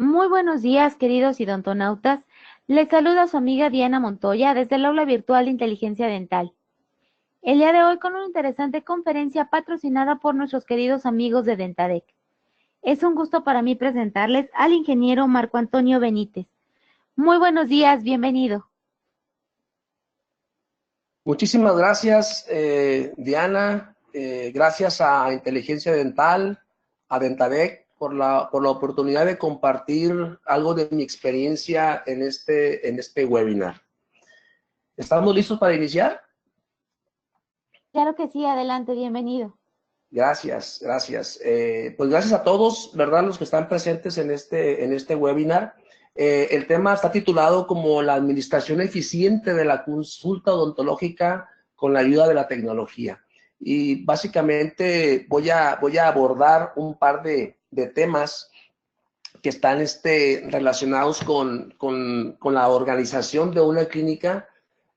Muy buenos días, queridos idontonautas. Les saluda su amiga Diana Montoya desde el aula virtual de Inteligencia Dental. El día de hoy con una interesante conferencia patrocinada por nuestros queridos amigos de Dentadec. Es un gusto para mí presentarles al ingeniero Marco Antonio Benítez. Muy buenos días, bienvenido. Muchísimas gracias, Diana. Gracias a Inteligencia Dental, a Dentadec, por la oportunidad de compartir algo de mi experiencia en este webinar. ¿Estamos listos para iniciar? Claro que sí, adelante, bienvenido. Gracias, gracias. Pues gracias a todos, ¿verdad? Los que están presentes en este webinar. El tema está titulado como la administración eficiente de la consulta odontológica con la ayuda de la tecnología. Y básicamente voy a abordar un par de temas que están relacionados con la organización de una clínica,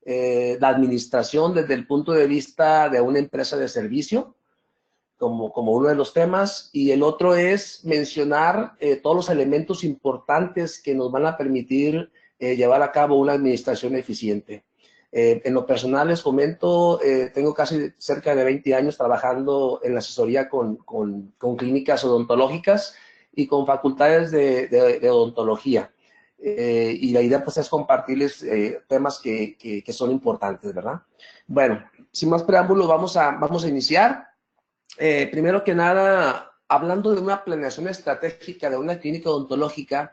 la administración desde el punto de vista de una empresa de servicio, como uno de los temas, y el otro es mencionar todos los elementos importantes que nos van a permitir llevar a cabo una administración eficiente. En lo personal les comento, tengo casi cerca de 20 años trabajando en la asesoría con clínicas odontológicas y con facultades de odontología. Y la idea pues es compartirles temas que son importantes, ¿verdad? Bueno, sin más preámbulos, vamos a iniciar. Primero que nada, hablando de una planeación estratégica de una clínica odontológica,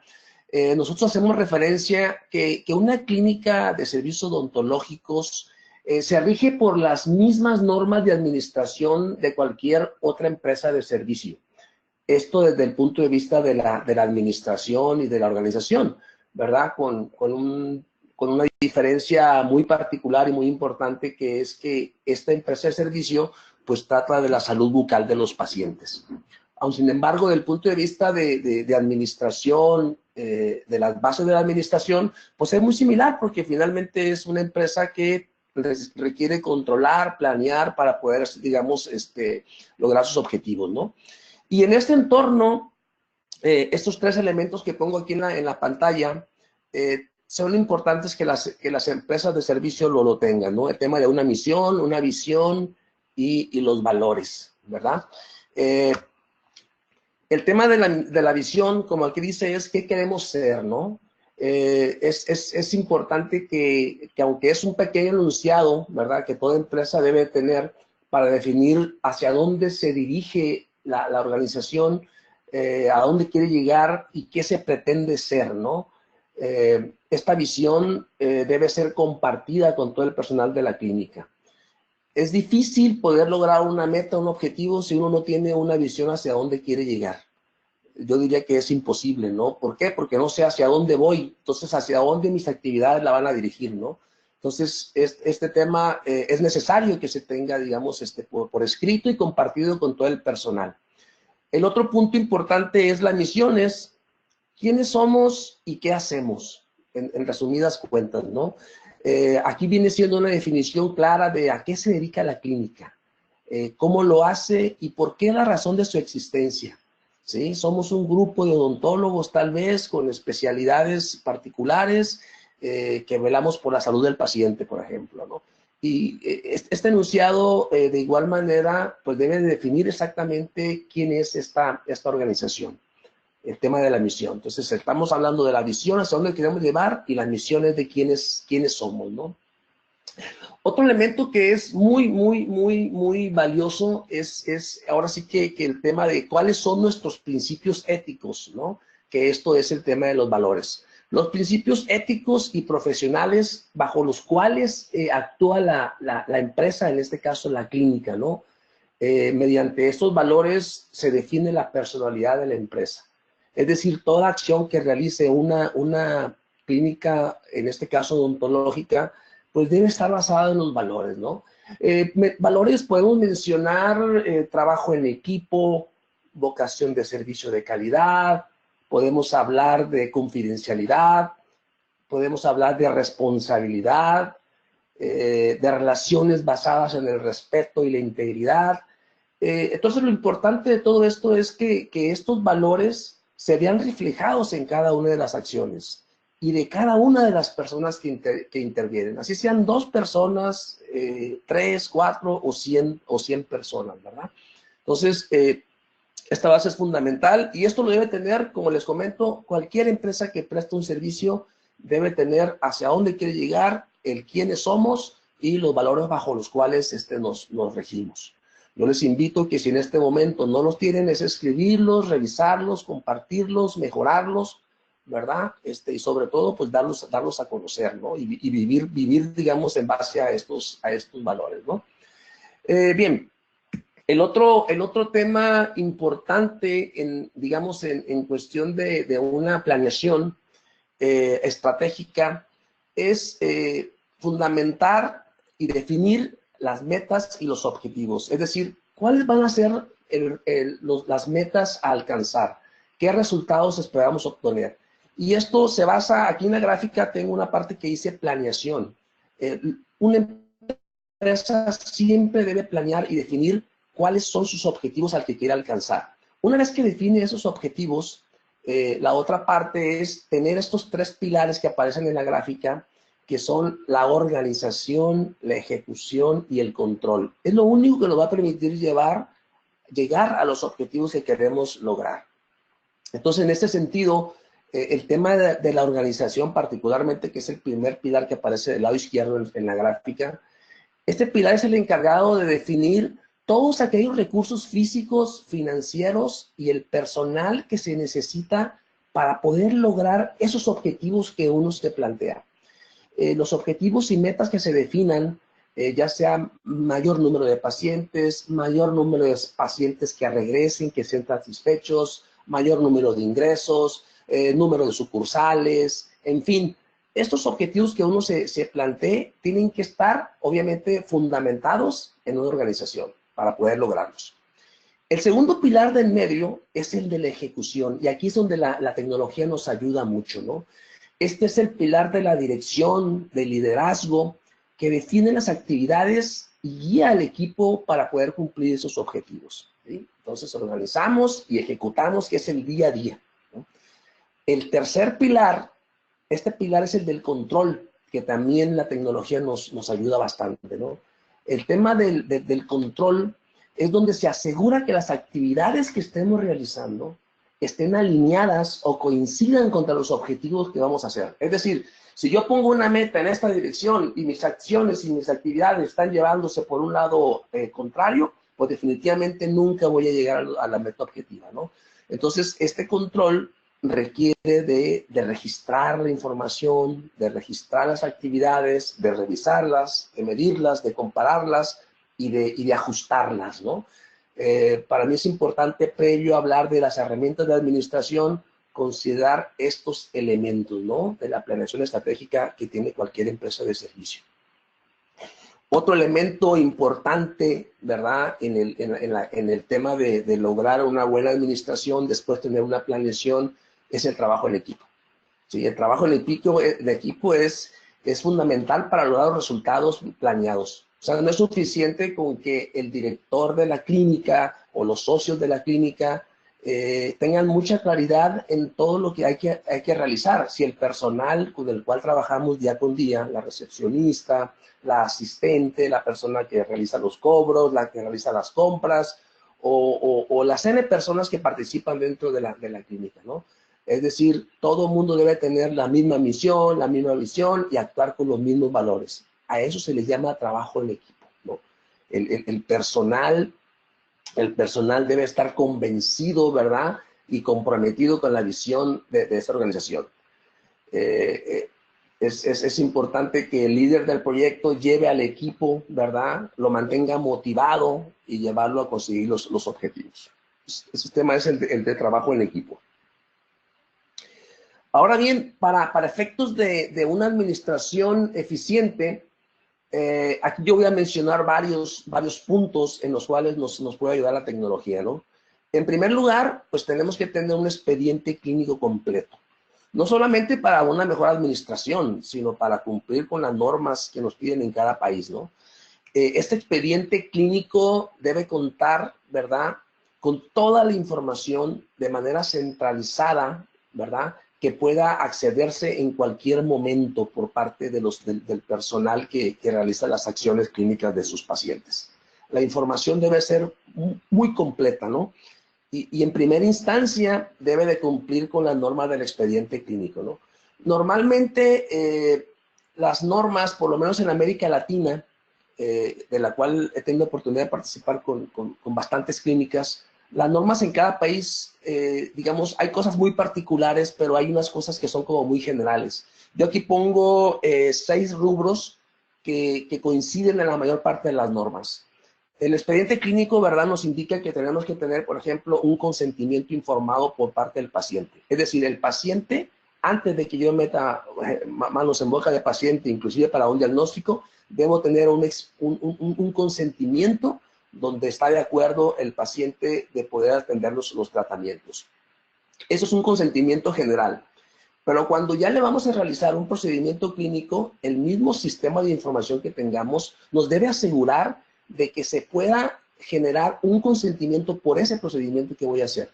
nosotros hacemos referencia que una clínica de servicios odontológicos se rige por las mismas normas de administración de cualquier otra empresa de servicio. Esto desde el punto de vista de la administración y de la organización, ¿verdad? Con una diferencia muy particular y muy importante, que es que esta empresa de servicio pues trata de la salud bucal de los pacientes. Aun sin embargo, desde el punto de vista de administración, de las bases de la administración, pues es muy similar, porque finalmente es una empresa que requiere controlar, planear para poder, digamos, lograr sus objetivos, ¿no? Y en este entorno, estos tres elementos que pongo aquí en la pantalla, son importantes que las empresas de servicio lo tengan, ¿no? El tema de una misión, una visión y los valores, ¿verdad? Eh, el tema de la visión, como aquí dice, es qué queremos ser, ¿no? Es importante que aunque es un pequeño enunciado, ¿verdad?, que toda empresa debe tener para definir hacia dónde se dirige la organización, a dónde quiere llegar y qué se pretende ser, ¿no? Esta visión debe ser compartida con todo el personal de la clínica. Es difícil poder lograr una meta, un objetivo, si uno no tiene una visión hacia dónde quiere llegar. Yo diría que es imposible, ¿no? ¿Por qué? Porque no sé hacia dónde voy, entonces hacia dónde mis actividades la van a dirigir, ¿no? Entonces, este tema es necesario que se tenga, digamos, por escrito y compartido con todo el personal. El otro punto importante es la misión, es quiénes somos y qué hacemos, en resumidas cuentas, ¿no? Aquí viene siendo una definición clara de a qué se dedica la clínica, cómo lo hace y por qué la razón de su existencia. ¿Sí? Somos un grupo de odontólogos tal vez con especialidades particulares, que velamos por la salud del paciente, por ejemplo, ¿no? Y este enunciado, de igual manera, pues debe definir exactamente quién es esta organización, el tema de la misión. Entonces, estamos hablando de la visión, hacia dónde queremos llevar, y las misiones de quiénes somos, ¿no? Otro elemento que es muy valioso es ahora sí que el tema de cuáles son nuestros principios éticos, ¿no? Que esto es el tema de los valores. Los principios éticos y profesionales bajo los cuales actúa la empresa, en este caso la clínica, ¿no? Mediante estos valores se define la personalidad de la empresa. Es decir, toda acción que realice una clínica, en este caso odontológica, pues debe estar basada en los valores, ¿no? Valores podemos mencionar trabajo en equipo, vocación de servicio de calidad, podemos hablar de confidencialidad, podemos hablar de responsabilidad, de relaciones basadas en el respeto y la integridad. Entonces, lo importante de todo esto es que estos valores se vean reflejados en cada una de las acciones y de cada una de las personas que intervienen. Así sean 2 personas, 3, 4 o 100 personas, ¿verdad? Entonces, esta base es fundamental y esto lo debe tener, como les comento, cualquier empresa que preste un servicio debe tener hacia dónde quiere llegar, el quiénes somos y los valores bajo los cuales nos regimos. Yo les invito que si en este momento no los tienen, es escribirlos, revisarlos, compartirlos, mejorarlos, ¿verdad? Y sobre todo, pues darlos a conocer, ¿no? Y vivir, digamos, en base a estos valores, ¿no? Bien. El otro tema importante, digamos, en cuestión de una planeación estratégica es fundamentar y definir las metas y los objetivos. Es decir, cuáles van a ser las metas a alcanzar, qué resultados esperamos obtener. Y esto se basa, aquí en la gráfica tengo una parte que dice planeación. Una empresa siempre debe planear y definir cuáles son sus objetivos al que quiere alcanzar. Una vez que define esos objetivos, la otra parte es tener estos 3 pilares que aparecen en la gráfica, que son la organización, la ejecución y el control. Es lo único que nos va a permitir llegar a los objetivos que queremos lograr. Entonces, en este sentido, el tema de la organización particularmente, que es el primer pilar que aparece del lado izquierdo en la gráfica, este pilar es el encargado de definir todos aquellos recursos físicos, financieros y el personal que se necesita para poder lograr esos objetivos que uno se plantea. Los objetivos y metas que se definan, ya sea mayor número de pacientes, mayor número de pacientes que regresen, que sean satisfechos, mayor número de ingresos, número de sucursales, en fin. Estos objetivos que uno se plantee tienen que estar, obviamente, fundamentados en una organización para poder lograrlos. El segundo pilar del medio es el de la ejecución, y aquí es donde la tecnología nos ayuda mucho, ¿no? Este es el pilar de la dirección, del liderazgo, que define las actividades y guía al equipo para poder cumplir esos objetivos, ¿sí? Entonces, organizamos y ejecutamos, que es el día a día, ¿no? El tercer pilar, este pilar es el del control, que también la tecnología nos ayuda bastante, ¿no? El tema del control es donde se asegura que las actividades que estemos realizando estén alineadas o coincidan contra los objetivos que vamos a hacer. Es decir, si yo pongo una meta en esta dirección y mis acciones y mis actividades están llevándose por un lado contrario, pues definitivamente nunca voy a llegar a la meta objetiva, ¿no? Entonces, este control requiere de registrar la información, de registrar las actividades, de revisarlas, de medirlas, de compararlas y de ajustarlas, ¿no? Para mí es importante, previo a hablar de las herramientas de administración, considerar estos elementos, ¿no? De la planeación estratégica que tiene cualquier empresa de servicio. Otro elemento importante, ¿verdad? En el tema de lograr una buena administración, después tener una planeación, es el trabajo en equipo. ¿Sí? El trabajo en equipo es fundamental para lograr los resultados planeados. O sea, no es suficiente con que el director de la clínica o los socios de la clínica tengan mucha claridad en todo lo que hay que realizar. Si el personal con el cual trabajamos día con día, la recepcionista, la asistente, la persona que realiza los cobros, la que realiza las compras, o las N personas que participan dentro de la clínica, ¿no? Es decir, todo el mundo debe tener la misma misión, la misma visión y actuar con los mismos valores. A eso se les llama trabajo en equipo, ¿no? El personal debe estar convencido, ¿verdad? Y comprometido con la visión de esta organización. Es importante que el líder del proyecto lleve al equipo, ¿verdad? Lo mantenga motivado y llevarlo a conseguir los objetivos. Ese tema es el de trabajo en equipo. Ahora bien, para efectos de una administración eficiente, aquí yo voy a mencionar varios puntos en los cuales nos puede ayudar la tecnología, ¿no? En primer lugar, pues tenemos que tener un expediente clínico completo. No solamente para una mejor administración, sino para cumplir con las normas que nos piden en cada país, ¿no? Este expediente clínico debe contar, ¿verdad?, con toda la información de manera centralizada, ¿verdad? Que pueda accederse en cualquier momento por parte de del personal que realiza las acciones clínicas de sus pacientes. La información debe ser muy completa, ¿no? Y en primera instancia debe de cumplir con las normas del expediente clínico, ¿no? Normalmente las normas, por lo menos en América Latina, de la cual he tenido oportunidad de participar con bastantes clínicas, las normas en cada país, digamos, hay cosas muy particulares, pero hay unas cosas que son como muy generales. Yo aquí pongo 6 rubros que coinciden en la mayor parte de las normas. El expediente clínico, ¿verdad?, nos indica que tenemos que tener, por ejemplo, un consentimiento informado por parte del paciente. Es decir, el paciente, antes de que yo meta manos en boca de paciente, inclusive para un diagnóstico, debo tener un consentimiento donde está de acuerdo el paciente de poder atender los tratamientos. Eso es un consentimiento general. Pero cuando ya le vamos a realizar un procedimiento clínico, el mismo sistema de información que tengamos nos debe asegurar de que se pueda generar un consentimiento por ese procedimiento que voy a hacer.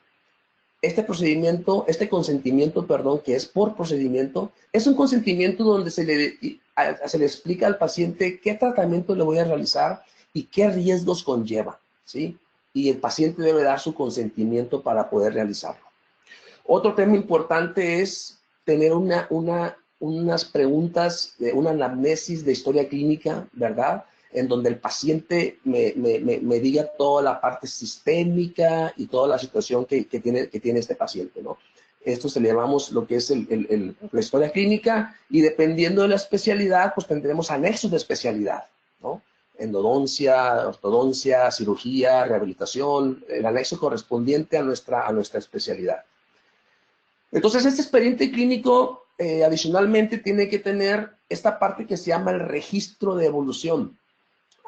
Este consentimiento, perdón, que es por procedimiento, es un consentimiento donde se le explica al paciente qué tratamiento le voy a realizar y qué riesgos conlleva, ¿sí? Y el paciente debe dar su consentimiento para poder realizarlo. Otro tema importante es tener unas preguntas, una anamnesis de historia clínica, ¿verdad?, en donde el paciente me diga toda la parte sistémica y toda la situación que tiene este paciente, ¿no? Esto se le llamamos lo que es la historia clínica, y dependiendo de la especialidad, pues tendremos anexos de especialidad, ¿no? Endodoncia, ortodoncia, cirugía, rehabilitación, el anexo correspondiente a nuestra especialidad. Entonces, este expediente clínico, adicionalmente, tiene que tener esta parte que se llama el registro de evolución.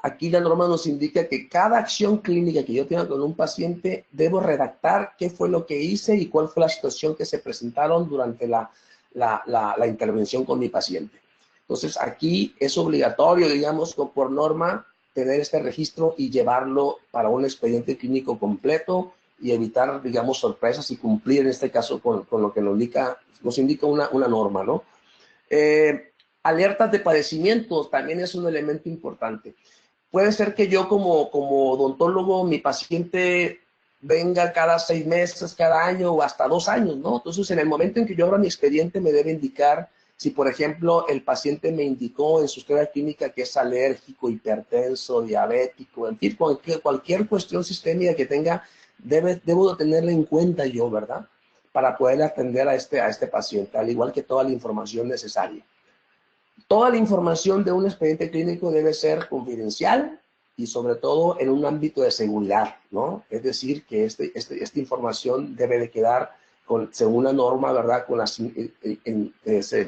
Aquí la norma nos indica que cada acción clínica que yo tenga con un paciente, debo redactar qué fue lo que hice y cuál fue la situación que se presentaron durante la intervención con mi paciente. Entonces, aquí es obligatorio, digamos, por norma, tener este registro y llevarlo para un expediente clínico completo y evitar, digamos, sorpresas y cumplir en este caso con lo que nos indica una norma, ¿no? Alertas de padecimientos también es un elemento importante. Puede ser que yo como odontólogo, mi paciente venga cada 6 meses, cada año o hasta 2 años, ¿no? Entonces, en el momento en que yo abra mi expediente, me debe indicar si, por ejemplo, el paciente me indicó en su historia clínica que es alérgico, hipertenso, diabético, en fin, cualquier cuestión sistémica que tenga, debo tenerla en cuenta yo, ¿verdad?, para poder atender a este paciente, al igual que toda la información necesaria. Toda la información de un expediente clínico debe ser confidencial y sobre todo en un ámbito de seguridad, ¿no? Es decir, que esta información debe de quedar según la norma, ¿verdad?, con las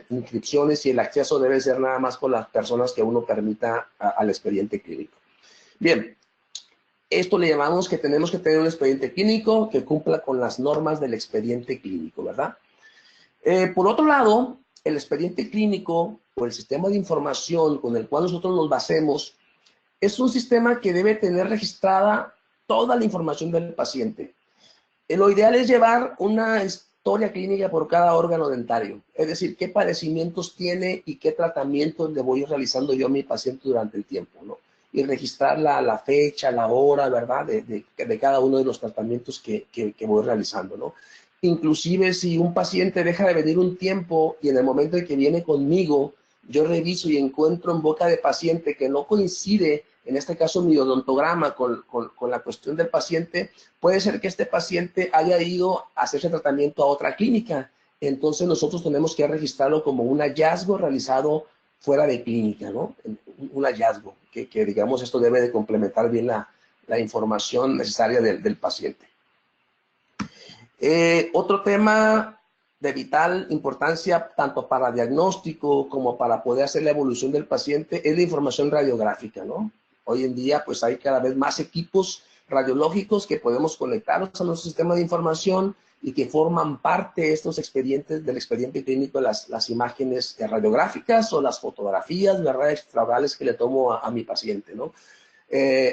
inscripciones, y el acceso debe ser nada más con las personas que uno permita al expediente clínico. Bien, esto le llamamos que tenemos que tener un expediente clínico que cumpla con las normas del expediente clínico, ¿verdad? Por otro lado, el expediente clínico o el sistema de información con el cual nosotros nos basemos es un sistema que debe tener registrada toda la información del paciente. Lo ideal es llevar una historia clínica por cada órgano dentario, es decir, qué padecimientos tiene y qué tratamientos le voy realizando yo a mi paciente durante el tiempo, ¿no? Y registrar la fecha, la hora, ¿verdad?, de cada uno de los tratamientos que voy realizando, ¿no? Inclusive si un paciente deja de venir un tiempo y en el momento en que viene conmigo, yo reviso y encuentro en boca de paciente que no coincide, en este caso mi odontograma, con la cuestión del paciente, puede ser que este paciente haya ido a hacerse tratamiento a otra clínica. Entonces nosotros tenemos que registrarlo como un hallazgo realizado fuera de clínica, ¿no? Un hallazgo, que digamos esto debe de complementar bien la información necesaria del paciente. Otro tema de vital importancia, tanto para diagnóstico como para poder hacer la evolución del paciente, es la información radiográfica, ¿no? Hoy en día, pues hay cada vez más equipos radiológicos que podemos conectarlos a nuestro sistema de información y que forman parte de estos expedientes, del expediente clínico, las imágenes radiográficas o las fotografías, ¿verdad?, extraorales que le tomo a mi paciente, ¿no?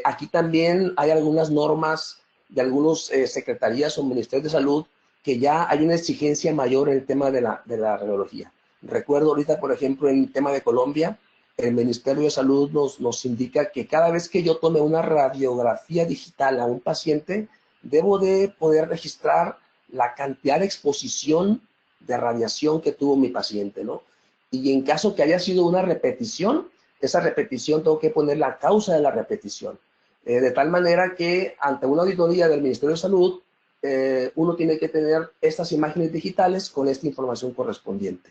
Aquí también hay algunas normas de algunas secretarías o ministerios de salud que ya hay una exigencia mayor en el tema de la radiología. Recuerdo ahorita, por ejemplo, en el tema de Colombia, el Ministerio de Salud nos indica que cada vez que yo tome una radiografía digital a un paciente, debo de poder registrar la cantidad de exposición de radiación que tuvo mi paciente, ¿no? Y en caso que haya sido una repetición, esa repetición tengo que poner la causa de la repetición. De tal manera que ante una auditoría del Ministerio de Salud, uno tiene que tener estas imágenes digitales con esta información correspondiente,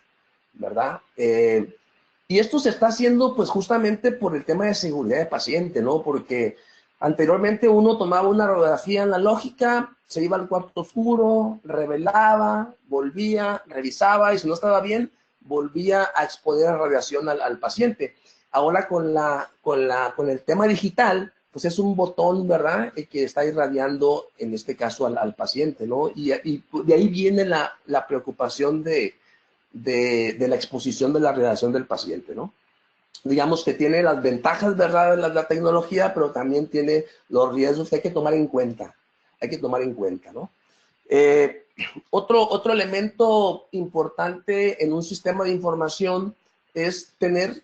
¿verdad? Y esto se está haciendo pues justamente por el tema de seguridad de paciente, ¿no? Porque anteriormente uno tomaba una radiografía analógica, se iba al cuarto oscuro, revelaba, volvía, revisaba y si no estaba bien, volvía a exponer la radiación al paciente. Ahora con el tema digital, pues es un botón, ¿verdad? Que está irradiando, en este caso, al paciente, ¿no? Y de ahí viene la preocupación de la exposición de la radiación del paciente, ¿no? Digamos que tiene las ventajas, ¿verdad?, de la tecnología, pero también tiene los riesgos que hay que tomar en cuenta. Hay que tomar en cuenta, ¿no? Otro elemento importante en un sistema de información es tener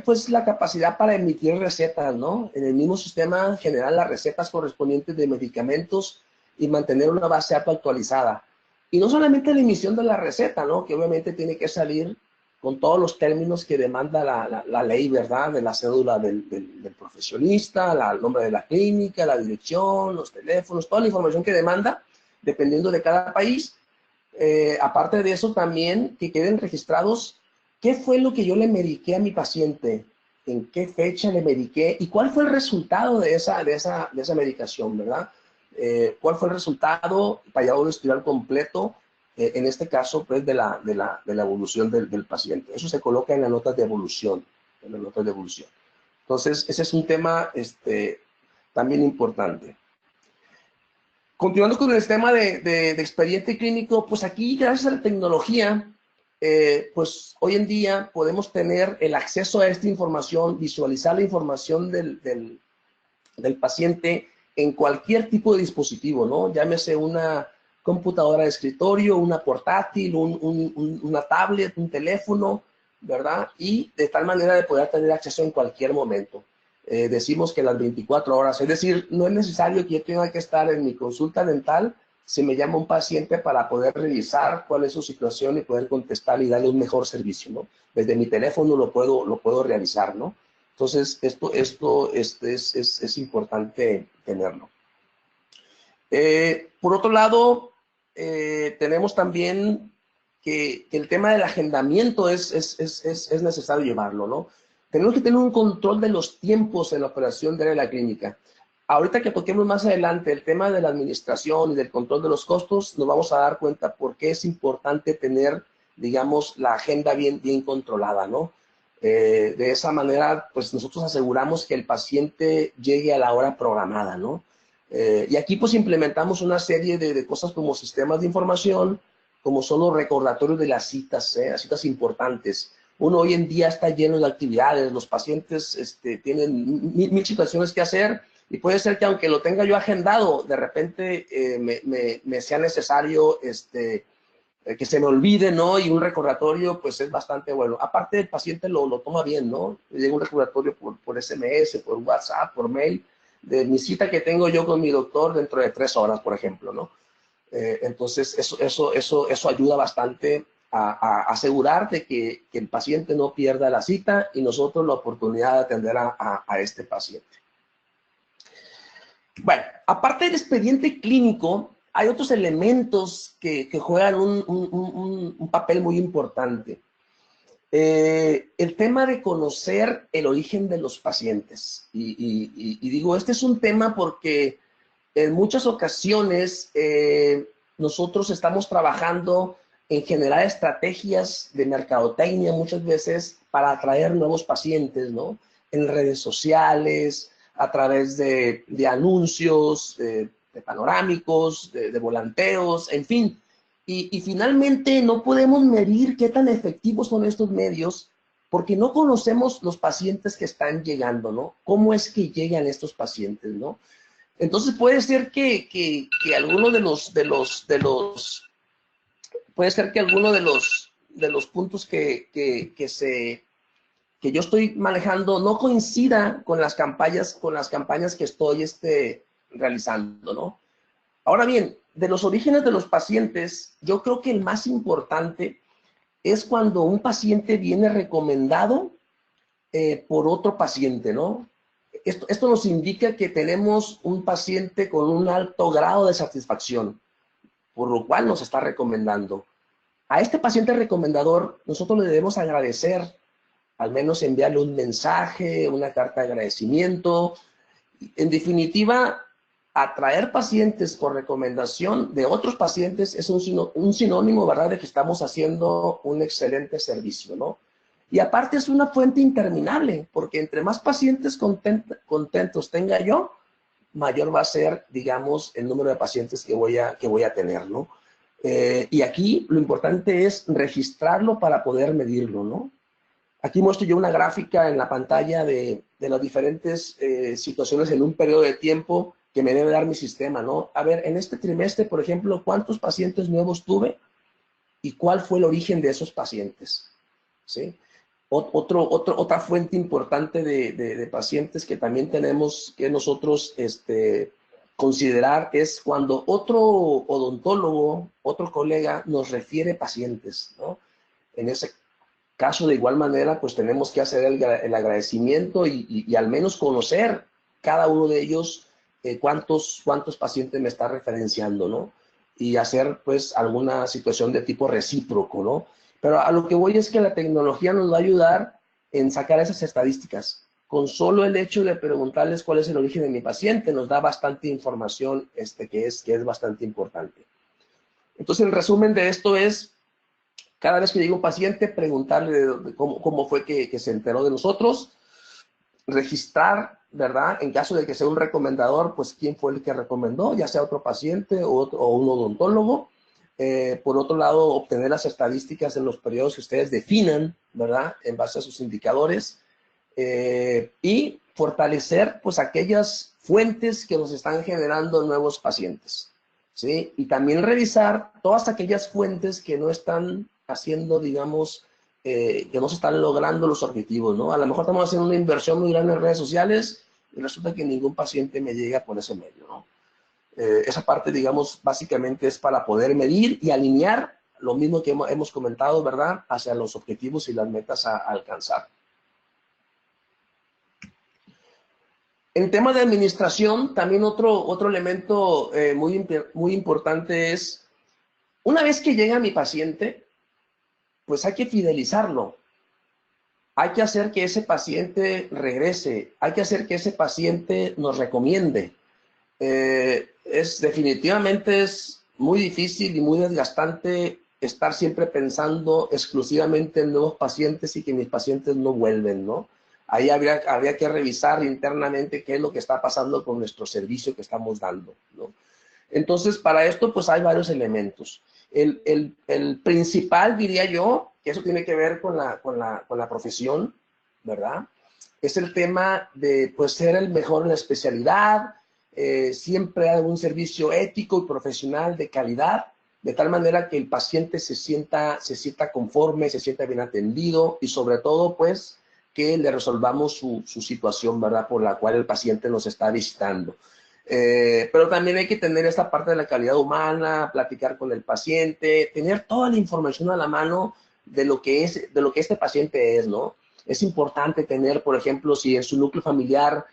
pues la capacidad para emitir recetas, ¿no? En el mismo sistema generar las recetas correspondientes de medicamentos y mantener una base de datos actualizada. Y no solamente la emisión de la receta, ¿no? Que obviamente tiene que salir con todos los términos que demanda la ley, ¿verdad? De la cédula del profesionista, el nombre de la clínica, la dirección, los teléfonos, toda la información que demanda, dependiendo de cada país. Aparte de eso, también que queden registrados qué fue lo que yo le mediqué a mi paciente, en qué fecha le mediqué y cuál fue el resultado de esa medicación, ¿verdad? Cuál fue el resultado para llevar un historial completo, en este caso, pues, de la evolución del paciente. Eso se coloca en las notas de evolución, en las notas de evolución. Entonces, ese es un tema también importante. Continuando con el tema de expediente clínico, pues aquí, gracias a la tecnología, pues hoy en día podemos tener el acceso a esta información, visualizar la información del paciente en cualquier tipo de dispositivo, ¿no? Llámese una computadora de escritorio, una portátil, una tablet, un teléfono, ¿verdad? Y de tal manera de poder tener acceso en cualquier momento. Decimos que las 24 horas, es decir, no es necesario que yo tenga que estar en mi consulta dental si me llama un paciente para poder revisar cuál es su situación y poder contestar y darle un mejor servicio, ¿no? Desde mi teléfono lo puedo realizar, ¿no? Entonces, esto es importante tenerlo. Por otro lado, tenemos también que el tema del agendamiento es necesario llevarlo, ¿no? Tenemos que tener un control de los tiempos en la operación de la clínica. Ahorita que toquemos más adelante el tema de la administración y del control de los costos, nos vamos a dar cuenta por qué es importante tener, digamos, la agenda bien controlada, ¿no? De esa manera, pues nosotros aseguramos que el paciente llegue a la hora programada, ¿no? Y aquí pues implementamos una serie de cosas como sistemas de información, como son los recordatorios de las citas importantes. Uno hoy en día está lleno de actividades, los pacientes tienen mil situaciones que hacer y puede ser que aunque lo tenga yo agendado, de repente me sea necesario que se me olvide, ¿no? Y un recordatorio, pues es bastante bueno. Aparte, el paciente lo toma bien, ¿no? Llega un recordatorio por SMS, por WhatsApp, por mail, de mi cita que tengo yo con mi doctor dentro de 3 horas, por ejemplo, ¿no? Entonces, eso ayuda bastante a asegurar de que el paciente no pierda la cita y nosotros la oportunidad de atender a este paciente. Bueno, aparte del expediente clínico, hay otros elementos que juegan un papel muy importante. El tema de conocer el origen de los pacientes. Y digo, este es un tema porque en muchas ocasiones nosotros estamos trabajando en generar estrategias de mercadotecnia muchas veces para atraer nuevos pacientes, ¿no? En redes sociales, a través de anuncios, de panorámicos, de volanteos, en fin. Y finalmente no podemos medir qué tan efectivos son estos medios porque no conocemos los pacientes que están llegando, ¿no? ¿Cómo es que llegan estos pacientes, no? Entonces puede ser que alguno puede ser que alguno de los puntos que yo estoy manejando no coincida con las campañas que estoy realizando, ¿no? Ahora bien, de los orígenes de los pacientes, yo creo que el más importante es cuando un paciente viene recomendado por otro paciente, ¿no? Esto nos indica que tenemos un paciente con un alto grado de satisfacción, por lo cual nos está recomendando. A este paciente recomendador, nosotros le debemos agradecer, al menos enviarle un mensaje, una carta de agradecimiento. En definitiva, atraer pacientes por recomendación de otros pacientes es un sinónimo, ¿verdad?, de que estamos haciendo un excelente servicio, ¿no? Y aparte es una fuente interminable, porque entre más pacientes contentos tenga yo, mayor va a ser, digamos, el número de pacientes que voy a tener, ¿no? Y aquí lo importante es registrarlo para poder medirlo, ¿no? Aquí muestro yo una gráfica en la pantalla de las diferentes situaciones en un periodo de tiempo que me debe dar mi sistema, ¿no? A ver, en este trimestre, por ejemplo, ¿cuántos pacientes nuevos tuve y cuál fue el origen de esos pacientes? ¿Sí? Otra fuente importante de pacientes que también tenemos que nosotros considerar es cuando otro odontólogo, otro colega nos refiere pacientes, ¿no? En ese caso, de igual manera, pues tenemos que hacer el agradecimiento y al menos conocer cada uno de ellos cuántos pacientes me está referenciando, ¿no? Y hacer pues alguna situación de tipo recíproco, ¿no? Pero a lo que voy es que la tecnología nos va a ayudar en sacar esas estadísticas. Con solo el hecho de preguntarles cuál es el origen de mi paciente, nos da bastante información que es bastante importante. Entonces, el resumen de esto es, cada vez que llegue un paciente, preguntarle cómo fue que se enteró de nosotros, registrar, ¿verdad? En caso de que sea un recomendador, pues quién fue el que recomendó, ya sea otro paciente o un odontólogo. Por otro lado, obtener las estadísticas en los periodos que ustedes definan, ¿verdad? En base a sus indicadores. Y fortalecer, pues, aquellas fuentes que nos están generando nuevos pacientes, ¿sí? Y también revisar todas aquellas fuentes que no están haciendo, digamos, que no se están logrando los objetivos, ¿no? A lo mejor estamos haciendo una inversión muy grande en redes sociales y resulta que ningún paciente me llega por ese medio, ¿no? Esa parte, digamos, básicamente es para poder medir y alinear lo mismo que hemos comentado, ¿verdad?, hacia los objetivos y las metas a alcanzar. En tema de administración, también otro elemento muy importante es, una vez que llega mi paciente, pues hay que fidelizarlo. Hay que hacer que ese paciente regrese. Hay que hacer que ese paciente nos recomiende. Definitivamente es muy difícil y muy desgastante estar siempre pensando exclusivamente en nuevos pacientes y que mis pacientes no vuelven, ¿no? Ahí habría que revisar internamente qué es lo que está pasando con nuestro servicio que estamos dando, ¿no? Entonces, para esto, pues hay varios elementos. El principal, diría yo, que eso tiene que ver con la profesión, ¿verdad? Es el tema de, pues, ser el mejor en la especialidad, siempre dar un servicio ético y profesional de calidad, de tal manera que el paciente se sienta conforme, se sienta bien atendido y sobre todo, pues, que le resolvamos su situación, ¿verdad?, por la cual el paciente nos está visitando. Pero también hay que tener esta parte de la calidad humana, platicar con el paciente, tener toda la información a la mano de lo que este paciente es, ¿no? Es importante tener, por ejemplo, si en su núcleo familiar,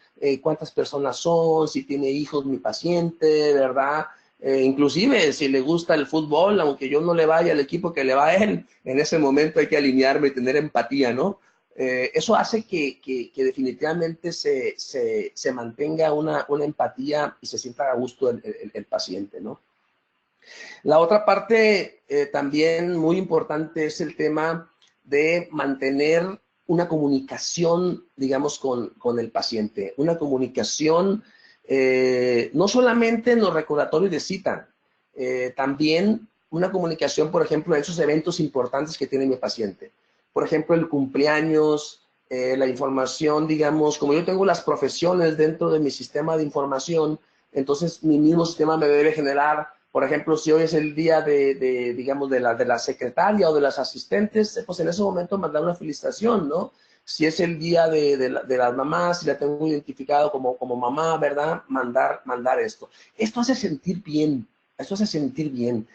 cuántas personas son, si tiene hijos mi paciente, ¿verdad? Inclusive si le gusta el fútbol, aunque yo no le vaya al equipo que le va a él, en ese momento hay que alinearme y tener empatía, ¿no? Eso hace que definitivamente se mantenga una empatía y se sienta a gusto el paciente, ¿no? La otra parte también muy importante es el tema de mantener una comunicación, digamos, con el paciente. Una comunicación no solamente en los recordatorios de cita, también una comunicación, por ejemplo, en esos eventos importantes que tiene mi paciente. Por ejemplo, el cumpleaños, la información, digamos, como yo tengo las profesiones dentro de mi sistema de información, entonces mi mismo sistema me debe generar, por ejemplo, si hoy es el día digamos, de la secretaria o de las asistentes, pues en ese momento mandar una felicitación, ¿no? Si es el día de las mamás, si la tengo identificado como mamá, ¿verdad? Mandar esto. Esto hace sentir bien, esto hace sentir bien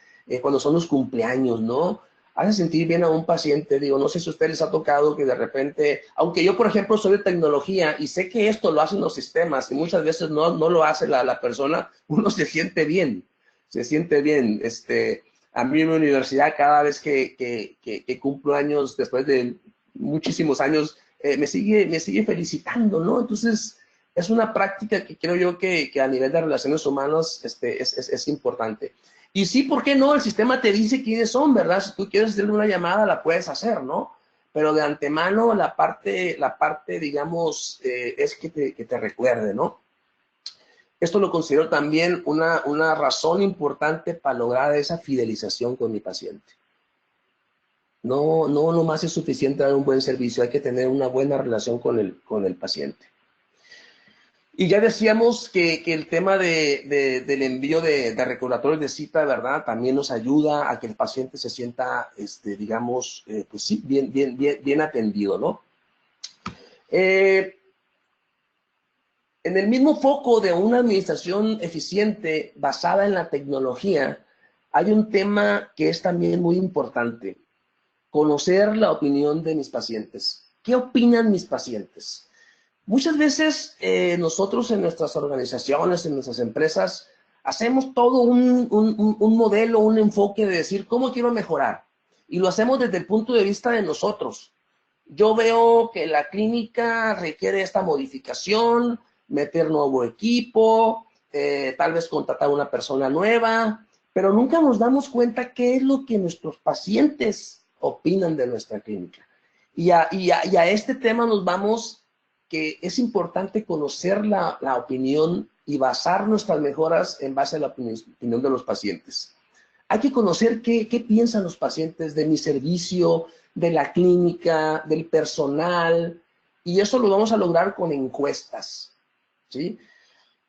cuando son los cumpleaños, ¿no? Hace sentir bien a un paciente, digo, no sé si a ustedes les ha tocado que de repente, aunque yo, por ejemplo, soy de tecnología y sé que esto lo hacen los sistemas y muchas veces no lo hace la persona, uno se siente bien, se siente bien. A mí en mi universidad, cada vez que cumplo años, después de muchísimos años, me sigue felicitando, ¿no? Entonces, es una práctica que creo yo que a nivel de relaciones humanas es importante. Y sí, ¿por qué no? El sistema te dice quiénes son, ¿verdad? Si tú quieres hacerle una llamada, la puedes hacer, ¿no? Pero de antemano la parte digamos, es que te recuerde, ¿no? Esto lo considero también una razón importante para lograr esa fidelización con mi paciente. No nomás es suficiente dar un buen servicio, hay que tener una buena relación con el paciente. Y ya decíamos que el tema del envío de recordatorios de cita, ¿verdad? También nos ayuda a que el paciente se sienta, digamos, pues sí, bien atendido, ¿no? En el mismo foco de una administración eficiente basada en la tecnología, hay un tema que es también muy importante: conocer la opinión de mis pacientes. ¿Qué opinan mis pacientes? Muchas veces nosotros en nuestras organizaciones, en nuestras empresas, hacemos todo un modelo, un enfoque de decir cómo quiero mejorar. Y lo hacemos desde el punto de vista de nosotros. Yo veo que la clínica requiere esta modificación, meter nuevo equipo, tal vez contratar a una persona nueva, pero nunca nos damos cuenta qué es lo que nuestros pacientes opinan de nuestra clínica. Y a este tema nos vamos, que es importante conocer la opinión y basar nuestras mejoras en base a la opinión de los pacientes. Hay que conocer qué piensan los pacientes de mi servicio, de la clínica, del personal, y eso lo vamos a lograr con encuestas, ¿sí?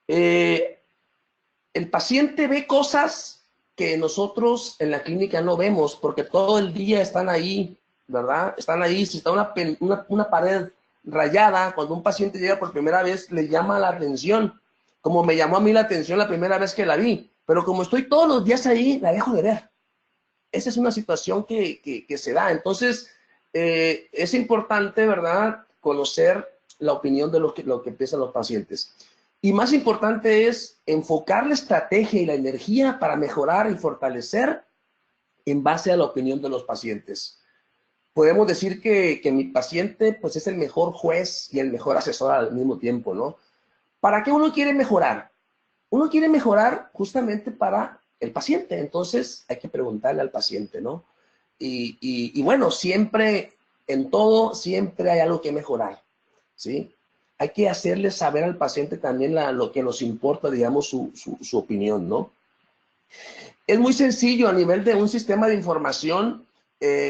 El paciente ve cosas que nosotros en la clínica no vemos, porque todo el día están ahí, ¿verdad? Están ahí. Si está una pared rayada, cuando un paciente llega por primera vez, le llama la atención, como me llamó a mí la atención la primera vez que la vi, pero como estoy todos los días ahí, la dejo de ver. Esa es una situación que se da. Entonces, es importante, ¿verdad?, conocer la opinión de lo que piensan los pacientes. Y más importante es enfocar la estrategia y la energía para mejorar y fortalecer en base a la opinión de los pacientes. Podemos decir que mi paciente pues es el mejor juez y el mejor asesor al mismo tiempo, ¿no? ¿Para qué uno quiere mejorar? Uno quiere mejorar justamente para el paciente. Entonces hay que preguntarle al paciente, ¿no? Y bueno, siempre, en todo, siempre hay algo que mejorar, ¿sí? Hay que hacerle saber al paciente también lo que nos importa, digamos, su opinión, ¿no? Es muy sencillo a nivel de un sistema de información.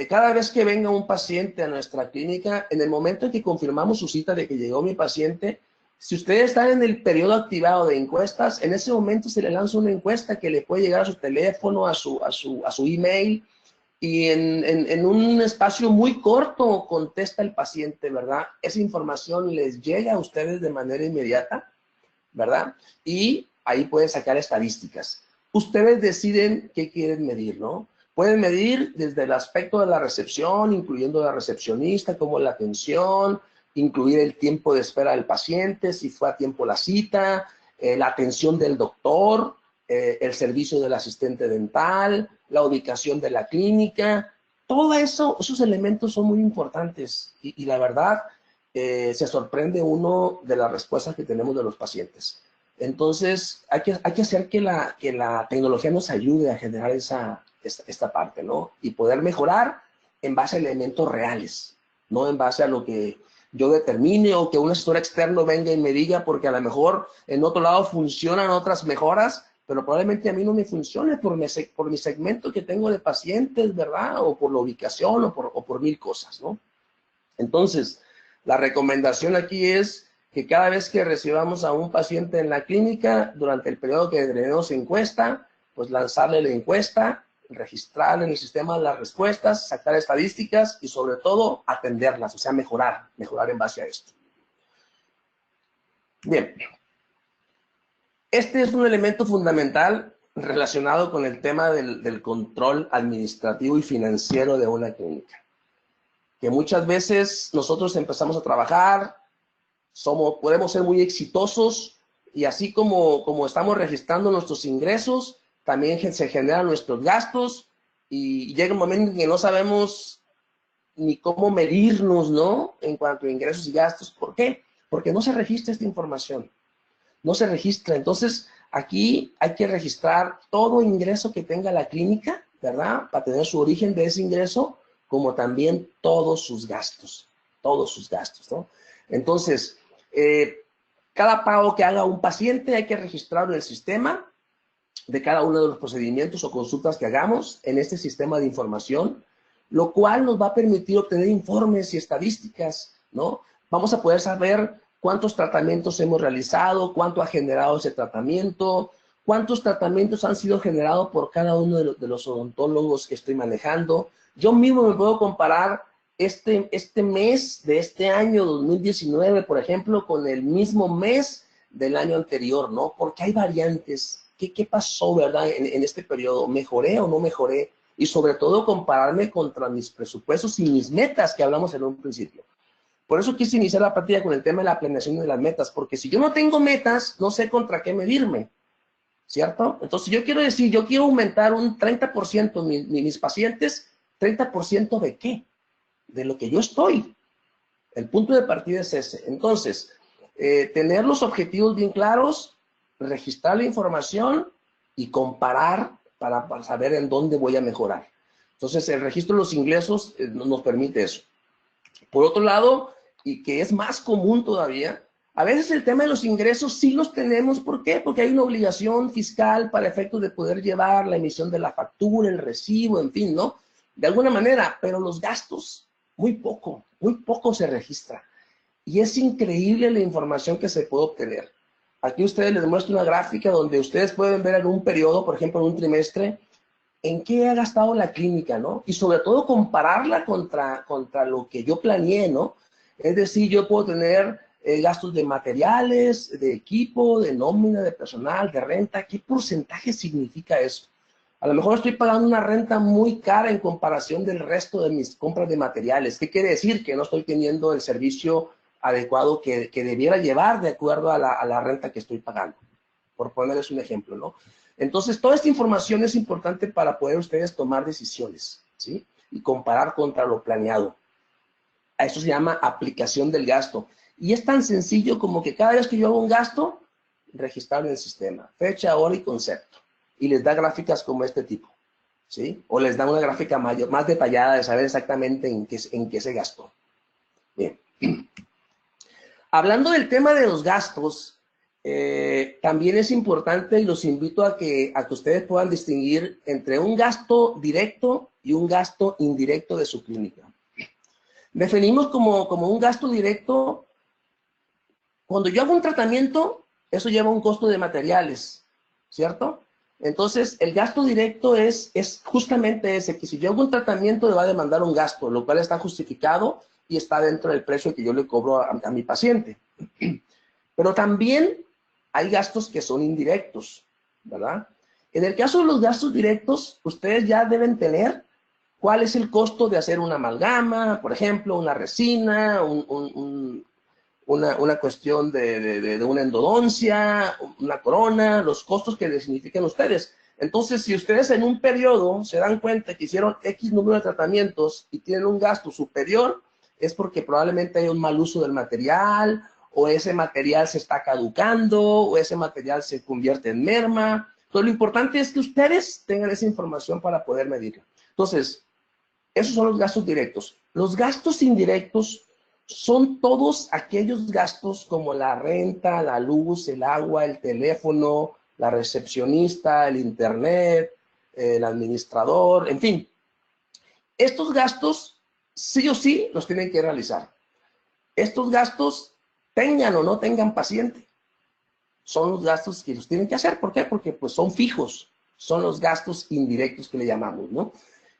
Cada vez que venga un paciente a nuestra clínica, en el momento en que confirmamos su cita de que llegó mi paciente, si ustedes están en el periodo activado de encuestas, en ese momento se le lanza una encuesta que le puede llegar a su teléfono, a su email, y en un espacio muy corto contesta el paciente, ¿verdad? Esa información les llega a ustedes de manera inmediata, ¿verdad? Y ahí pueden sacar estadísticas. Ustedes deciden qué quieren medir, ¿no? Pueden medir desde el aspecto de la recepción, incluyendo la recepcionista, como la atención, incluir el tiempo de espera del paciente, si fue a tiempo la cita, la atención del doctor, el servicio del asistente dental, la ubicación de la clínica. Todo eso, esos elementos son muy importantes y la verdad, se sorprende uno de las respuestas que tenemos de los pacientes. Entonces, hay que hacer que la tecnología nos ayude a generar esta parte, ¿no? Y poder mejorar en base a elementos reales, no en base a lo que yo determine o que un asesor externo venga y me diga, porque a lo mejor en otro lado funcionan otras mejoras, pero probablemente a mí no me funcione por mi segmento que tengo de pacientes, ¿verdad? O por la ubicación o por mil cosas, ¿no? Entonces, la recomendación aquí es que cada vez que recibamos a un paciente en la clínica, durante el periodo que tenemos encuesta, pues lanzarle la encuesta, registrar en el sistema las respuestas, sacar estadísticas y sobre todo atenderlas, o sea, mejorar en base a esto. Bien, este es un elemento fundamental relacionado con el tema del control administrativo y financiero de una clínica, que muchas veces nosotros empezamos a trabajar, podemos ser muy exitosos y así como estamos registrando nuestros ingresos, también se generan nuestros gastos y llega un momento en que no sabemos ni cómo medirnos, ¿no? En cuanto a ingresos y gastos. ¿Por qué? Porque no se registra esta información. No se registra. Entonces, aquí hay que registrar todo ingreso que tenga la clínica, ¿verdad? Para tener su origen de ese ingreso, como también todos sus gastos, ¿no? Entonces, cada pago que haga un paciente hay que registrarlo en el sistema de cada uno de los procedimientos o consultas que hagamos en este sistema de información, lo cual nos va a permitir obtener informes y estadísticas, ¿no? Vamos a poder saber cuántos tratamientos hemos realizado, cuánto ha generado ese tratamiento, cuántos tratamientos han sido generados por cada uno de los odontólogos que estoy manejando. Yo mismo me puedo comparar este mes de este año 2019, por ejemplo, con el mismo mes del año anterior, ¿no? Porque hay variantes. ¿Qué pasó, verdad, en este periodo? ¿Mejoré o no mejoré? Y sobre todo compararme contra mis presupuestos y mis metas que hablamos en un principio. Por eso quise iniciar la partida con el tema de la planeación de las metas, porque si yo no tengo metas, no sé contra qué medirme, ¿cierto? Entonces yo quiero decir, yo quiero aumentar un 30% mis pacientes, ¿30% de qué? De lo que yo estoy. El punto de partida es ese. Entonces, tener los objetivos bien claros, registrar la información y comparar para saber en dónde voy a mejorar. Entonces, el registro de los ingresos nos permite eso. Por otro lado, y que es más común todavía, a veces el tema de los ingresos sí los tenemos. ¿Por qué? Porque hay una obligación fiscal para efectos de poder llevar la emisión de la factura, el recibo, en fin, ¿no? De alguna manera, pero los gastos, muy poco se registra. Y es increíble la información que se puede obtener. Aquí ustedes les muestro una gráfica donde ustedes pueden ver en un periodo, por ejemplo, en un trimestre, en qué ha gastado la clínica, ¿no? Y sobre todo compararla contra lo que yo planeé, ¿no? Es decir, yo puedo tener gastos de materiales, de equipo, de nómina, de personal, de renta. ¿Qué porcentaje significa eso? A lo mejor estoy pagando una renta muy cara en comparación del resto de mis compras de materiales. ¿Qué quiere decir? Que no estoy teniendo el servicio adecuado que debiera llevar de acuerdo a la renta que estoy pagando, por ponerles un ejemplo, ¿no? Entonces, toda esta información es importante para poder ustedes tomar decisiones, ¿sí? Y comparar contra lo planeado. A eso se llama aplicación del gasto. Y es tan sencillo como que cada vez que yo hago un gasto, registrarlo en el sistema, fecha, hora y concepto. Y les da gráficas como este tipo, ¿sí? O les da una gráfica mayor, más detallada de saber exactamente en qué se gastó. Bien. Hablando del tema de los gastos, también es importante y los invito a que ustedes puedan distinguir entre un gasto directo y un gasto indirecto de su clínica. Definimos como un gasto directo, cuando yo hago un tratamiento, eso lleva un costo de materiales, ¿cierto? Entonces, el gasto directo es justamente ese, que si yo hago un tratamiento, le va a demandar un gasto, lo cual está justificado y está dentro del precio que yo le cobro a mi paciente. Pero también hay gastos que son indirectos, ¿verdad? En el caso de los gastos directos, ustedes ya deben tener cuál es el costo de hacer una amalgama, por ejemplo, una resina, una cuestión de una endodoncia, una corona, los costos que les significan ustedes. Entonces, si ustedes en un periodo se dan cuenta que hicieron X número de tratamientos y tienen un gasto superior, es porque probablemente hay un mal uso del material, o ese material se está caducando, o ese material se convierte en merma. Entonces, lo importante es que ustedes tengan esa información para poder medirla. Entonces, esos son los gastos directos. Los gastos indirectos son todos aquellos gastos como la renta, la luz, el agua, el teléfono, la recepcionista, el internet, el administrador, en fin. Estos gastos sí o sí los tienen que realizar. Estos gastos tengan o no tengan paciente. Son los gastos que los tienen que hacer. ¿Por qué? Porque pues son fijos, son los gastos indirectos que le llamamos, ¿no?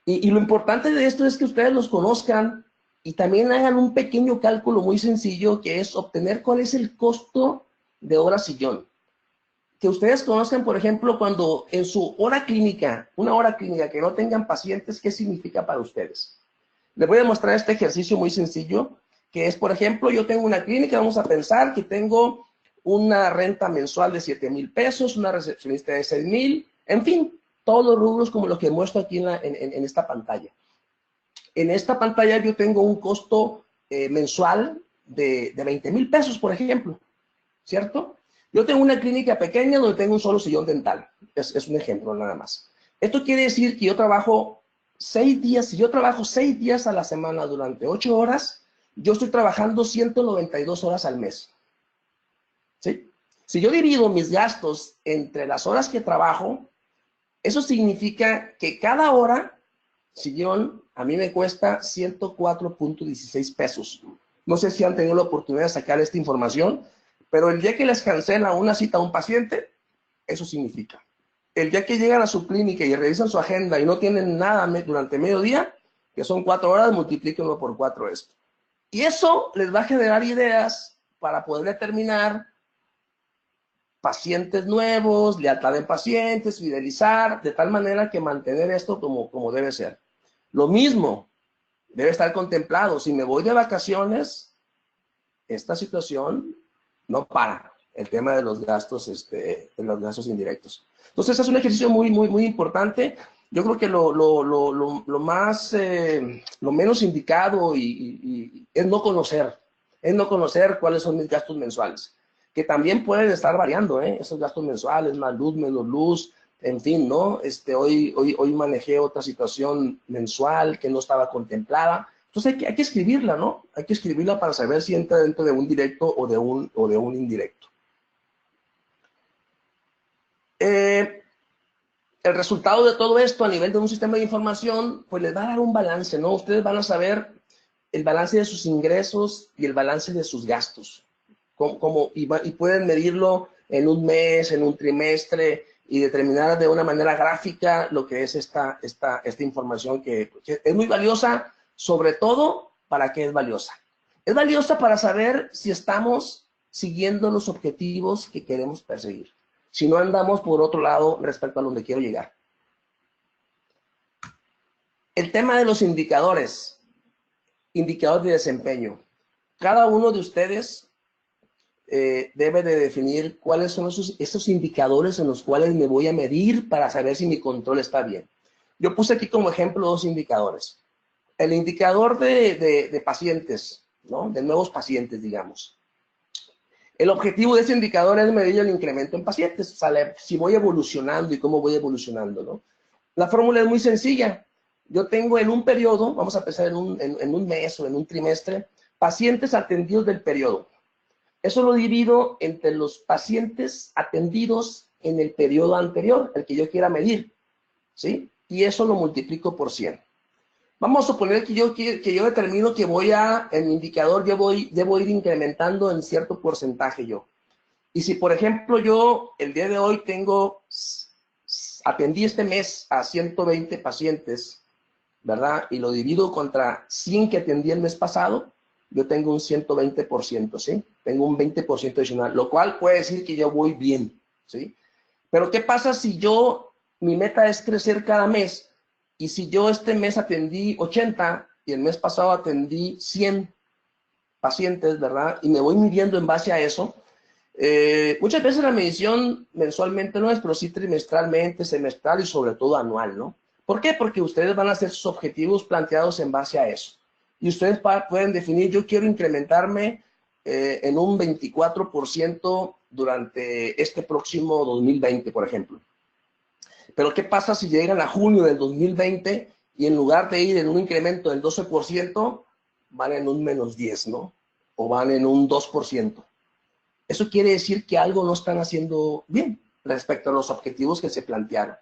Y lo importante de esto es que ustedes los conozcan y también hagan un pequeño cálculo muy sencillo, que es obtener cuál es el costo de hora sillón. Que ustedes conozcan, por ejemplo, cuando en su hora clínica, una hora clínica que no tengan pacientes, ¿qué significa para ustedes? Les voy a mostrar este ejercicio muy sencillo, que es, por ejemplo, yo tengo una clínica, vamos a pensar que tengo una renta mensual de 7,000 pesos, una recepcionista de 6,000, en fin, todos los rubros como los que muestro aquí en esta pantalla. En esta pantalla yo tengo un costo mensual de 20,000 pesos, por ejemplo, ¿cierto? Yo tengo una clínica pequeña donde tengo un solo sillón dental. Es un ejemplo nada más. Esto quiere decir que yo trabajo 6 días, si yo trabajo 6 días a la semana durante 8 horas, yo estoy trabajando 192 horas al mes. ¿Sí? Si yo divido mis gastos entre las horas que trabajo, eso significa que cada hora, sillón, a mí me cuesta 104.16 pesos. No sé si han tenido la oportunidad de sacar esta información, pero el día que les cancela una cita a un paciente, eso significa. El día que llegan a su clínica y revisan su agenda y no tienen nada durante mediodía, que son 4 horas, multiplíquenlo por 4 esto. Y eso les va a generar ideas para poder determinar pacientes nuevos, lealtad en pacientes, fidelizar, de tal manera que mantener esto como debe ser. Lo mismo debe estar contemplado. Si me voy de vacaciones, esta situación no para. El tema de los gastos, indirectos. Entonces, es un ejercicio muy importante. Yo creo que lo menos indicado es no conocer cuáles son mis gastos mensuales, que también pueden estar variando, esos gastos mensuales, más luz, menos luz, en fin, ¿no? Hoy manejé otra situación mensual que no estaba contemplada. Entonces hay que escribirla, ¿no? Hay que escribirla para saber si entra dentro de un directo o de un indirecto. El resultado de todo esto a nivel de un sistema de información, pues les va a dar un balance, ¿no? Ustedes van a saber el balance de sus ingresos y el balance de sus gastos. Y pueden medirlo en un mes, en un trimestre, y determinar de una manera gráfica lo que es esta información que es muy valiosa, sobre todo, ¿para qué es valiosa? Es valiosa para saber si estamos siguiendo los objetivos que queremos perseguir, si no andamos por otro lado respecto a donde quiero llegar. El tema de los indicadores de desempeño. Cada uno de ustedes debe de definir cuáles son esos indicadores en los cuales me voy a medir para saber si mi control está bien. Yo puse aquí como ejemplo 2 indicadores. El indicador de pacientes, ¿no? De nuevos pacientes, digamos. El objetivo de ese indicador es medir el incremento en pacientes, saber si voy evolucionando y cómo voy evolucionando, ¿no? La fórmula es muy sencilla. Yo tengo en un periodo, vamos a pensar en un mes o en un trimestre, pacientes atendidos del periodo. Eso lo divido entre los pacientes atendidos en el periodo anterior, el que yo quiera medir, ¿sí? Y eso lo multiplico por 100. Vamos a suponer que yo determino que en mi indicador debo ir incrementando en cierto porcentaje yo. Y si, por ejemplo, yo el día de hoy atendí este mes a 120 pacientes, ¿verdad? Y lo divido contra 100 que atendí el mes pasado, yo tengo un 120%, ¿sí? Tengo un 20% adicional, lo cual puede decir que yo voy bien, ¿sí? Pero ¿qué pasa si mi meta es crecer cada mes? Y si yo este mes atendí 80 y el mes pasado atendí 100 pacientes, ¿verdad? Y me voy midiendo en base a eso. Muchas veces la medición mensualmente no es, pero sí trimestralmente, semestral y sobre todo anual, ¿no? ¿Por qué? Porque ustedes van a hacer sus objetivos planteados en base a eso. Y ustedes pueden definir, yo quiero incrementarme en un 24% durante este próximo 2020, por ejemplo. Pero ¿qué pasa si llegan a junio del 2020 y en lugar de ir en un incremento del 12%, van en un menos 10, ¿no? O van en un 2%. Eso quiere decir que algo no están haciendo bien respecto a los objetivos que se plantearon.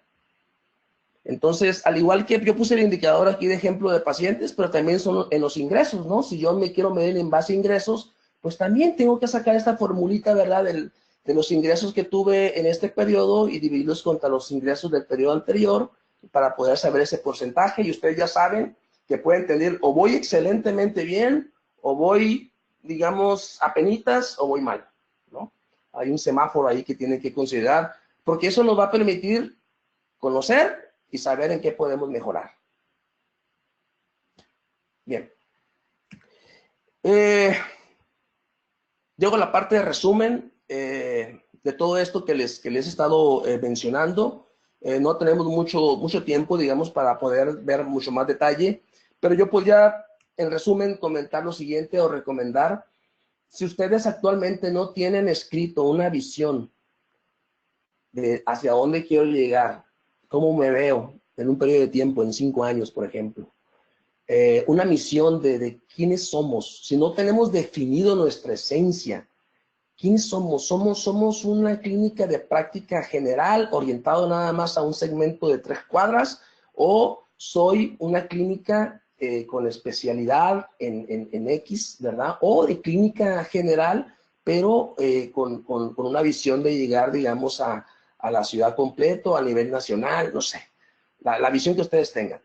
Entonces, al igual que yo puse el indicador aquí de ejemplo de pacientes, pero también son en los ingresos, ¿no? Si yo me quiero medir en base a ingresos, pues también tengo que sacar esta formulita, ¿verdad? De los ingresos que tuve en este periodo y dividirlos contra los ingresos del periodo anterior para poder saber ese porcentaje. Y ustedes ya saben que pueden tener o voy excelentemente bien o voy, digamos, apenitas o voy mal, ¿no? Hay un semáforo ahí que tienen que considerar porque eso nos va a permitir conocer y saber en qué podemos mejorar. Bien. Llego a la parte de resumen de todo esto que les he estado mencionando. No tenemos mucho tiempo, digamos, para poder ver mucho más detalle, pero yo podría, en resumen, comentar lo siguiente o recomendar. Si ustedes actualmente no tienen escrito una visión de hacia dónde quiero llegar, cómo me veo en un periodo de tiempo, en 5 años, por ejemplo, una misión de quiénes somos, si no tenemos definido nuestra esencia, ¿quiénes somos? ¿Somos una clínica de práctica general orientado nada más a un segmento de 3 cuadras o soy una clínica con especialidad en X, ¿verdad? O de clínica general, pero con una visión de llegar, digamos, a la ciudad completo, a nivel nacional, no sé, la visión que ustedes tengan.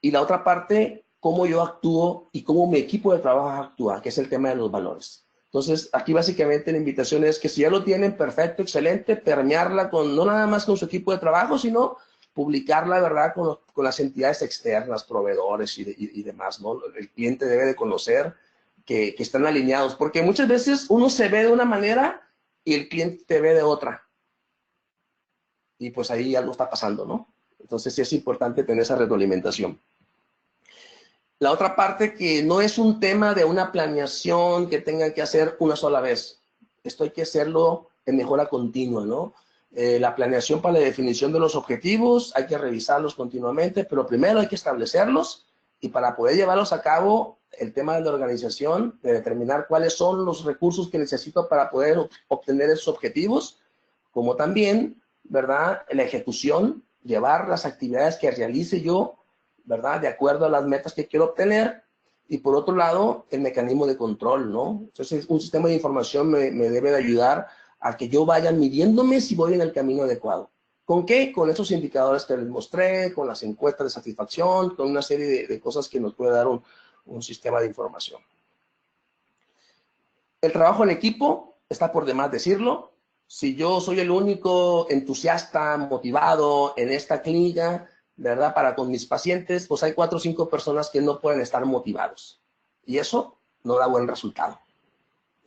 Y la otra parte, cómo yo actúo y cómo mi equipo de trabajo actúa, que es el tema de los valores. Entonces, aquí básicamente la invitación es que si ya lo tienen, perfecto, excelente, permearla con, no nada más con su equipo de trabajo, sino publicarla, ¿verdad?, con las entidades externas, proveedores y demás, ¿no? El cliente debe de conocer que están alineados, porque muchas veces uno se ve de una manera y el cliente te ve de otra. Y pues ahí algo está pasando, ¿no? Entonces sí es importante tener esa retroalimentación. La otra parte que no es un tema de una planeación que tengan que hacer una sola vez. Esto hay que hacerlo en mejora continua, ¿no? La planeación para la definición de los objetivos, hay que revisarlos continuamente, pero primero hay que establecerlos y para poder llevarlos a cabo, el tema de la organización, de determinar cuáles son los recursos que necesito para poder obtener esos objetivos, como también, ¿verdad?, la ejecución, llevar las actividades que realice yo, ¿verdad?, de acuerdo a las metas que quiero obtener, y por otro lado, el mecanismo de control, ¿no? Entonces, un sistema de información me debe de ayudar a que yo vaya midiéndome si voy en el camino adecuado. ¿Con qué? Con esos indicadores que les mostré, con las encuestas de satisfacción, con una serie de cosas que nos puede dar un sistema de información. El trabajo en equipo, está por demás decirlo. Si yo soy el único entusiasta, motivado en esta clínica, ¿verdad?, para con mis pacientes, pues hay 4 o 5 personas que no pueden estar motivados. Y eso no da buen resultado.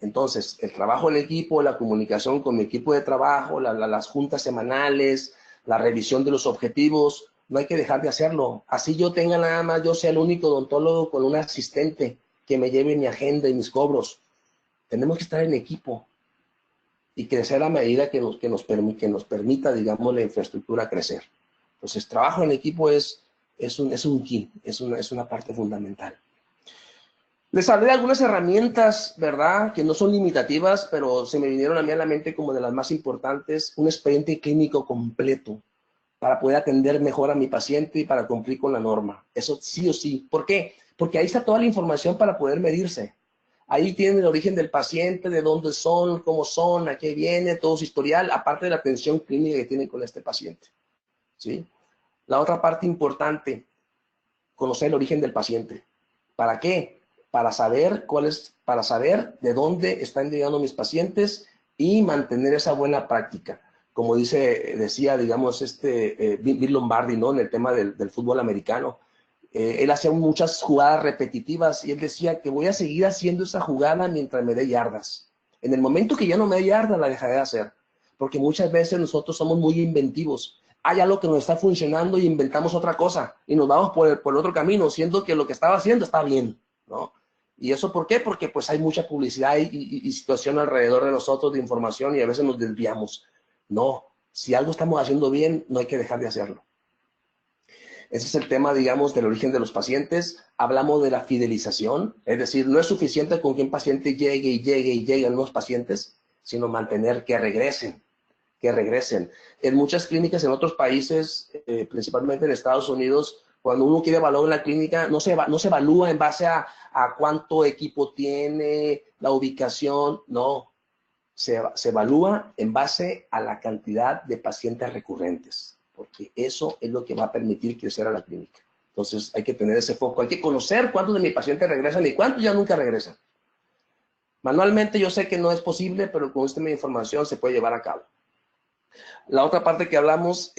Entonces, el trabajo en equipo, la comunicación con mi equipo de trabajo, las juntas semanales, la revisión de los objetivos, no hay que dejar de hacerlo. Así yo tenga nada más, yo sea el único odontólogo con un asistente que me lleve mi agenda y mis cobros. Tenemos que estar en equipo y crecer a medida que nos permita, digamos, la infraestructura crecer. Entonces, trabajo en equipo es un key, es una parte fundamental. Les hablé de algunas herramientas, ¿verdad?, que no son limitativas, pero se me vinieron a mí a la mente como de las más importantes. Un expediente clínico completo para poder atender mejor a mi paciente y para cumplir con la norma. Eso sí o sí. ¿Por qué? Porque ahí está toda la información para poder medirse. Ahí tienen el origen del paciente, de dónde son, cómo son, a qué viene, todo su historial, aparte de la atención clínica que tienen con este paciente, ¿sí? La otra parte importante, conocer el origen del paciente. ¿Para qué? Para saber para saber de dónde están llegando mis pacientes y mantener esa buena práctica. Como decía, digamos, Bill Lombardi, ¿no?, en el tema del fútbol americano. Él hacía muchas jugadas repetitivas y él decía que voy a seguir haciendo esa jugada mientras me dé yardas. En el momento que ya no me dé yardas, la dejaré de hacer. Porque muchas veces nosotros somos muy inventivos. Hay algo que nos está funcionando y inventamos otra cosa y nos vamos por el otro camino, siendo que lo que estaba haciendo está bien, ¿no? ¿Y eso por qué? Porque pues hay mucha publicidad y situación alrededor de nosotros de información y a veces nos desviamos. No, si algo estamos haciendo bien, no hay que dejar de hacerlo. Ese es el tema, digamos, del origen de los pacientes. Hablamos de la fidelización, es decir, no es suficiente con que un paciente llegue y llegue y llegue a nuevos pacientes, sino mantener que regresen, que regresen. En muchas clínicas en otros países, principalmente en Estados Unidos, cuando uno quiere evaluar una clínica, no se evalúa en base a a cuánto equipo tiene, la ubicación, no. Se evalúa en base a la cantidad de pacientes recurrentes, porque eso es lo que va a permitir crecer a la clínica. Entonces hay que tener ese foco, hay que conocer cuántos de mis pacientes regresan y cuántos ya nunca regresan. Manualmente yo sé que no es posible, pero con esta información se puede llevar a cabo. La otra parte que hablamos,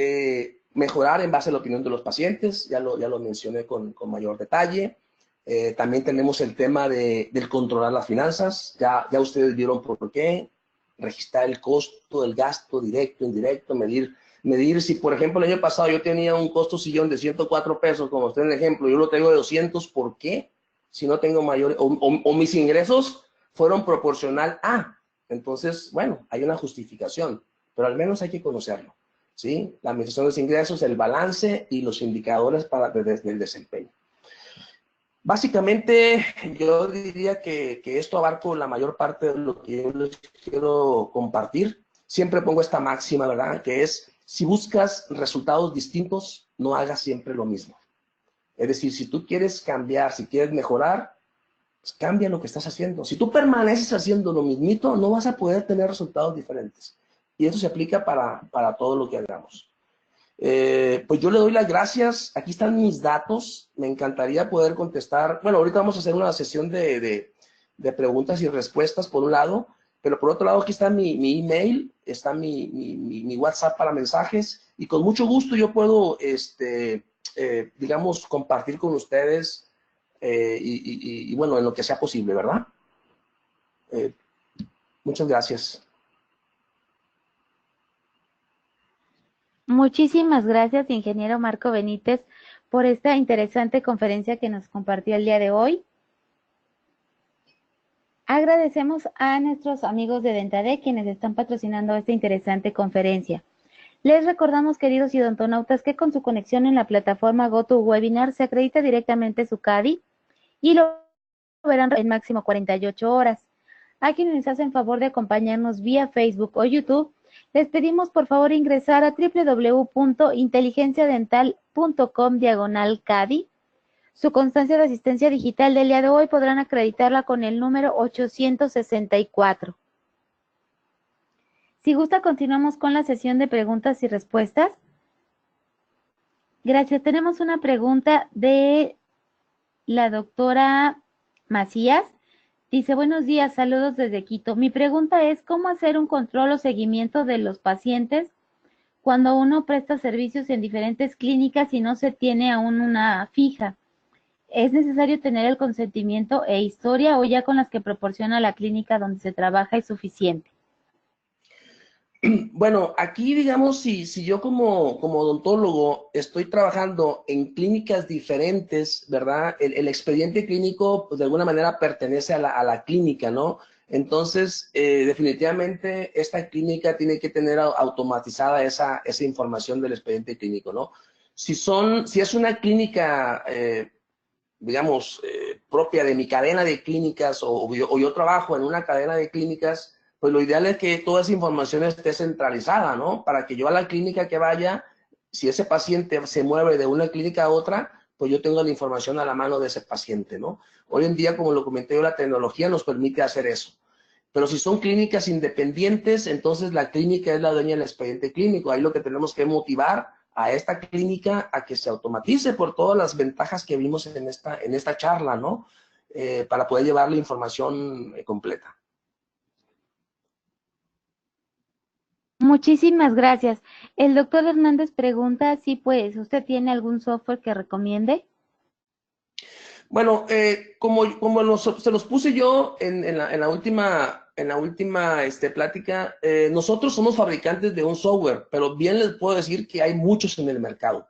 mejorar en base a la opinión de los pacientes, ya lo mencioné con mayor detalle. También tenemos el tema del controlar las finanzas, ya ustedes vieron por qué, registrar el costo, el gasto directo, indirecto, medir si, por ejemplo, el año pasado yo tenía un costo sillón de 104 pesos, como usted en el ejemplo, yo lo tengo de 200, ¿por qué? Si no tengo mayor, o mis ingresos fueron proporcional a, entonces, bueno, hay una justificación, pero al menos hay que conocerlo, ¿sí? La administración de los ingresos, el balance y los indicadores para el desempeño. Básicamente, yo diría que esto abarca la mayor parte de lo que yo les quiero compartir. Siempre pongo esta máxima, ¿verdad? Que es, si buscas resultados distintos, no hagas siempre lo mismo. Es decir, si tú quieres cambiar, si quieres mejorar, pues cambia lo que estás haciendo. Si tú permaneces haciendo lo mismito, no vas a poder tener resultados diferentes. Y eso se aplica para todo lo que hagamos. Pues yo le doy las gracias. Aquí están mis datos. Me encantaría poder contestar. Bueno, ahorita vamos a hacer una sesión de preguntas y respuestas por un lado, pero por otro lado aquí está mi email, está mi WhatsApp para mensajes y con mucho gusto yo puedo, digamos, compartir con ustedes y bueno, en lo que sea posible, ¿verdad? Muchas gracias. Muchísimas gracias, ingeniero Marco Benítez, por esta interesante conferencia que nos compartió el día de hoy. Agradecemos a nuestros amigos de Dentade quienes están patrocinando esta interesante conferencia. Les recordamos, queridos idontonautas, que con su conexión en la plataforma GoToWebinar se acredita directamente su CADI y lo verán en máximo 48 horas. A quienes hacen favor de acompañarnos vía Facebook o YouTube, les pedimos por favor ingresar a www.inteligenciadental.com/CADI. Su constancia de asistencia digital del día de hoy podrán acreditarla con el número 864. Si gusta, continuamos con la sesión de preguntas y respuestas. Gracias. Tenemos una pregunta de la doctora Macías. Dice, buenos días, saludos desde Quito. Mi pregunta es, ¿cómo hacer un control o seguimiento de los pacientes cuando uno presta servicios en diferentes clínicas y no se tiene aún una fija? ¿Es necesario tener el consentimiento e historia o ya con las que proporciona la clínica donde se trabaja es suficiente? Bueno, aquí digamos, si yo como odontólogo estoy trabajando en clínicas diferentes, ¿verdad? El expediente clínico, pues de alguna manera pertenece a la clínica, ¿no? Entonces, definitivamente esta clínica tiene que tener automatizada esa información del expediente clínico, ¿no? Si es una clínica, digamos, propia de mi cadena de clínicas o yo trabajo en una cadena de clínicas, pues lo ideal es que toda esa información esté centralizada, ¿no? Para que yo a la clínica que vaya, si ese paciente se mueve de una clínica a otra, pues yo tengo la información a la mano de ese paciente, ¿no? Hoy en día, como lo comenté yo, la tecnología nos permite hacer eso. Pero si son clínicas independientes, entonces la clínica es la dueña del expediente clínico. Ahí lo que tenemos que motivar a esta clínica a que se automatice por todas las ventajas que vimos en esta charla, ¿no? Para poder llevar la información completa. Muchísimas gracias. El doctor Hernández pregunta si pues usted tiene algún software que recomiende. Bueno, como se los puse yo en la última plática, nosotros somos fabricantes de un software, pero bien les puedo decir que hay muchos en el mercado.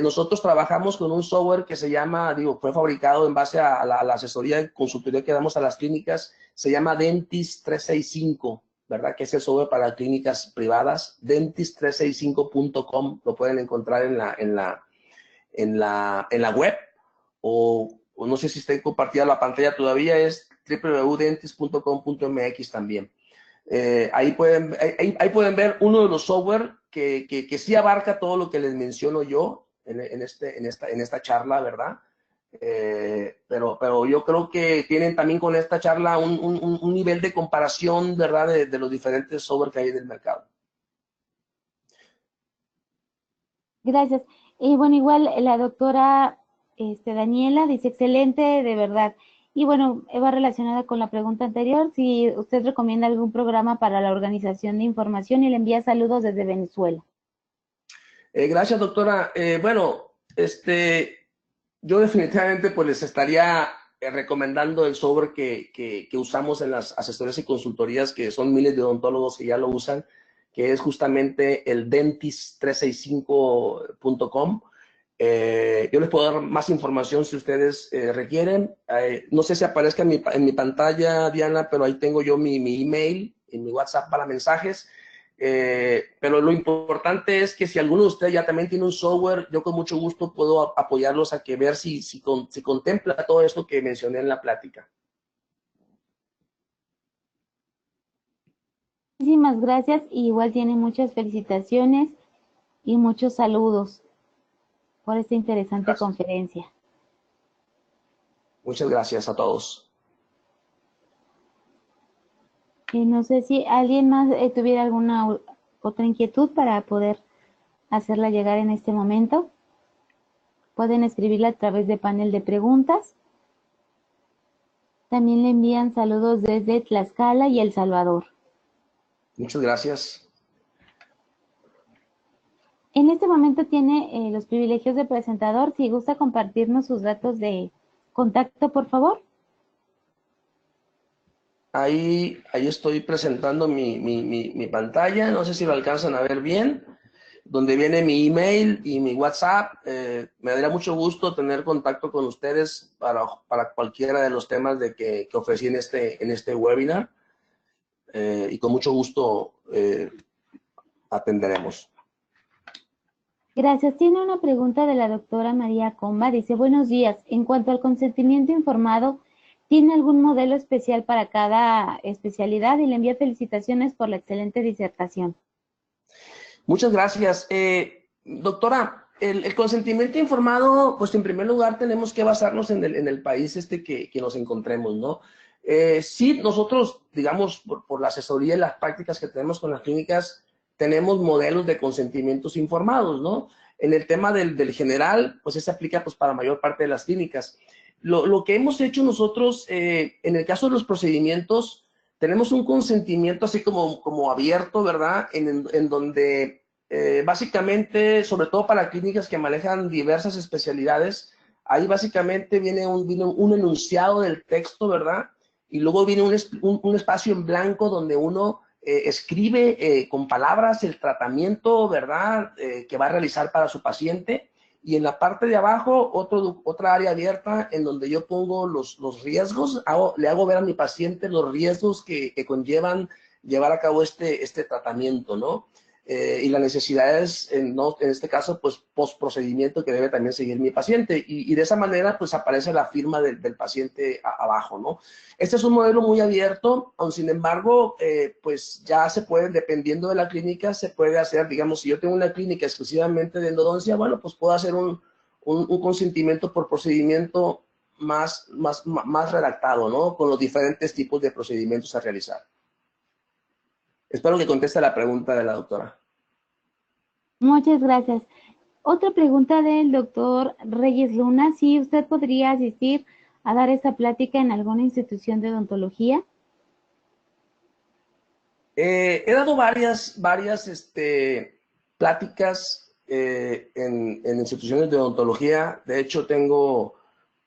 Nosotros trabajamos con un software que se llama, fue fabricado en base a la asesoría y consultoría que damos a las clínicas, se llama Dentist 365, ¿verdad? Que es el software para clínicas privadas, dentist365.com, lo pueden encontrar en la web, o no sé si está compartida la pantalla todavía, es www.dentist.com.mx también. Ahí pueden ver uno de los software que sí abarca todo lo que les menciono yo en esta charla, ¿verdad? Pero yo creo que tienen también con esta charla un nivel de comparación, ¿verdad?, de los diferentes software que hay del mercado. Gracias. Y bueno, igual la doctora Daniela dice, excelente, de verdad. Y bueno, va relacionada con la pregunta anterior, si usted recomienda algún programa para la organización de información y le envía saludos desde Venezuela. Gracias, doctora. Bueno, yo definitivamente pues les estaría recomendando el software que usamos en las asesorías y consultorías, que son miles de odontólogos que ya lo usan, que es justamente el dentist365.com. Yo les puedo dar más información si ustedes requieren. No sé si aparezca en mi pantalla, Diana, pero ahí tengo yo mi email y mi WhatsApp para mensajes. Pero lo importante es que si alguno de ustedes ya también tiene un software, yo con mucho gusto puedo apoyarlos a que ver si contempla todo esto que mencioné en la plática. Muchísimas gracias. Y igual tiene muchas felicitaciones y muchos saludos por esta interesante conferencia. Muchas gracias a todos. No sé si alguien más tuviera alguna otra inquietud para poder hacerla llegar en este momento. Pueden escribirla a través de panel de preguntas. También le envían saludos desde Tlaxcala y El Salvador. Muchas gracias. En este momento tiene los privilegios de presentador. Si gusta compartirnos sus datos de contacto, por favor. Ahí estoy presentando mi pantalla. No sé si lo alcanzan a ver bien. Donde viene mi email y mi WhatsApp. Me daría mucho gusto tener contacto con ustedes para cualquiera de los temas que ofrecí en este webinar. Y con mucho gusto atenderemos. Gracias. Tiene una pregunta de la doctora María Comba. Dice, buenos días. En cuanto al consentimiento informado, ¿tiene algún modelo especial para cada especialidad? Y le envía felicitaciones por la excelente disertación. Muchas gracias. Doctora, el consentimiento informado, pues en primer lugar tenemos que basarnos en el país que nos encontremos, ¿no? Sí, nosotros, digamos, por la asesoría y las prácticas que tenemos con las clínicas, tenemos modelos de consentimientos informados, ¿no? En el tema del general, pues se aplica pues para la mayor parte de las clínicas. Lo que hemos hecho nosotros, en el caso de los procedimientos, tenemos un consentimiento así como abierto, ¿verdad? En donde básicamente, sobre todo para clínicas que manejan diversas especialidades, ahí básicamente viene un enunciado del texto, ¿verdad? Y luego viene un espacio en blanco donde uno escribe con palabras el tratamiento, ¿verdad?, que va a realizar para su paciente. Y en la parte de abajo, otra área abierta en donde yo pongo los riesgos, le hago ver a mi paciente los riesgos que conllevan llevar a cabo este tratamiento, ¿no? Y las necesidades, no, en este caso, pues post-procedimiento que debe también seguir mi paciente. Y de esa manera, pues aparece la firma del paciente abajo, ¿no? Este es un modelo muy abierto, aun sin embargo, pues ya se puede, dependiendo de la clínica, se puede hacer, digamos, si yo tengo una clínica exclusivamente de endodoncia, bueno, pues puedo hacer un consentimiento por procedimiento más redactado, ¿no? Con los diferentes tipos de procedimientos a realizar. Espero que conteste la pregunta de la doctora. Muchas gracias. Otra pregunta del doctor Reyes Luna. ¿Si usted podría asistir a dar esta plática en alguna institución de odontología? He dado varias pláticas en instituciones de odontología. De hecho, tengo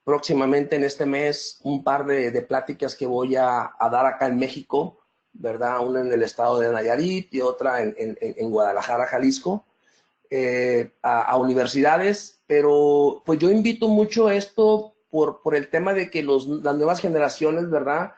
próximamente en este mes un par de pláticas que voy a dar acá en México, ¿verdad? Una en el estado de Nayarit y otra en Guadalajara, Jalisco, a universidades. Pero pues yo invito mucho esto por el tema de que las nuevas generaciones, ¿verdad?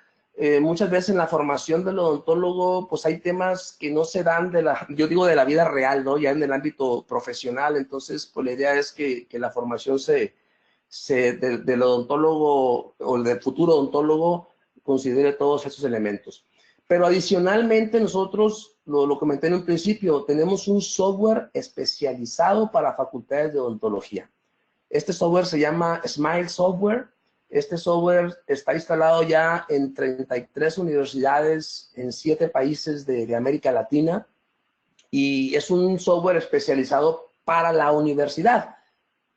Muchas veces en la formación del odontólogo, pues hay temas que no se dan yo digo de la vida real, ¿no? Ya en el ámbito profesional. Entonces, pues la idea es que la formación del odontólogo o del futuro odontólogo considere todos esos elementos. Pero adicionalmente nosotros, lo comenté en un principio, tenemos un software especializado para facultades de odontología. Este software se llama Smile Software. Este software está instalado ya en 33 universidades en 7 países de América Latina y es un software especializado para la universidad,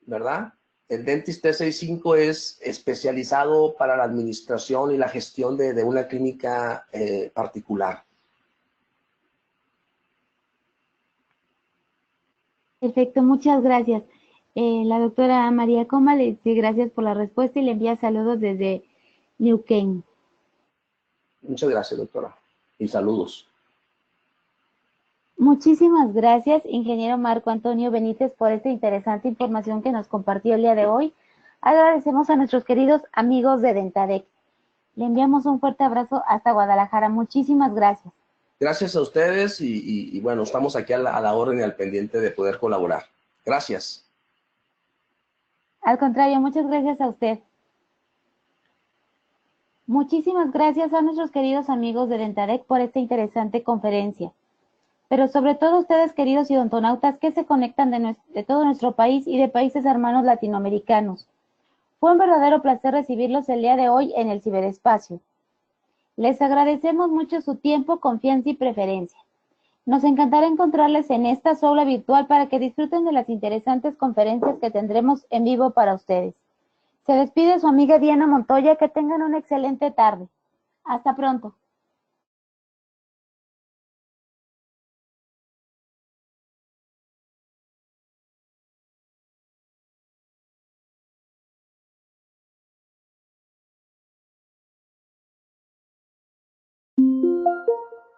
¿verdad? El Dentist 365 es especializado para la administración y la gestión de una clínica particular. Perfecto, muchas gracias. La doctora María Coma le dice gracias por la respuesta y le envía saludos desde Neuquén. Muchas gracias, doctora. Y saludos. Muchísimas gracias, ingeniero Marco Antonio Benítez, por esta interesante información que nos compartió el día de hoy. Agradecemos a nuestros queridos amigos de Dentadec. Le enviamos un fuerte abrazo hasta Guadalajara. Muchísimas gracias. Gracias a ustedes y bueno, estamos aquí a la orden y al pendiente de poder colaborar. Gracias. Al contrario, muchas gracias a usted. Muchísimas gracias a nuestros queridos amigos de Dentadec por esta interesante conferencia. Pero sobre todo ustedes, queridos odontonautas, que se conectan de todo nuestro país y de países hermanos latinoamericanos. Fue un verdadero placer recibirlos el día de hoy en el ciberespacio. Les agradecemos mucho su tiempo, confianza y preferencia. Nos encantará encontrarles en esta aula virtual para que disfruten de las interesantes conferencias que tendremos en vivo para ustedes. Se despide su amiga Diana Montoya, que tengan una excelente tarde. Hasta pronto.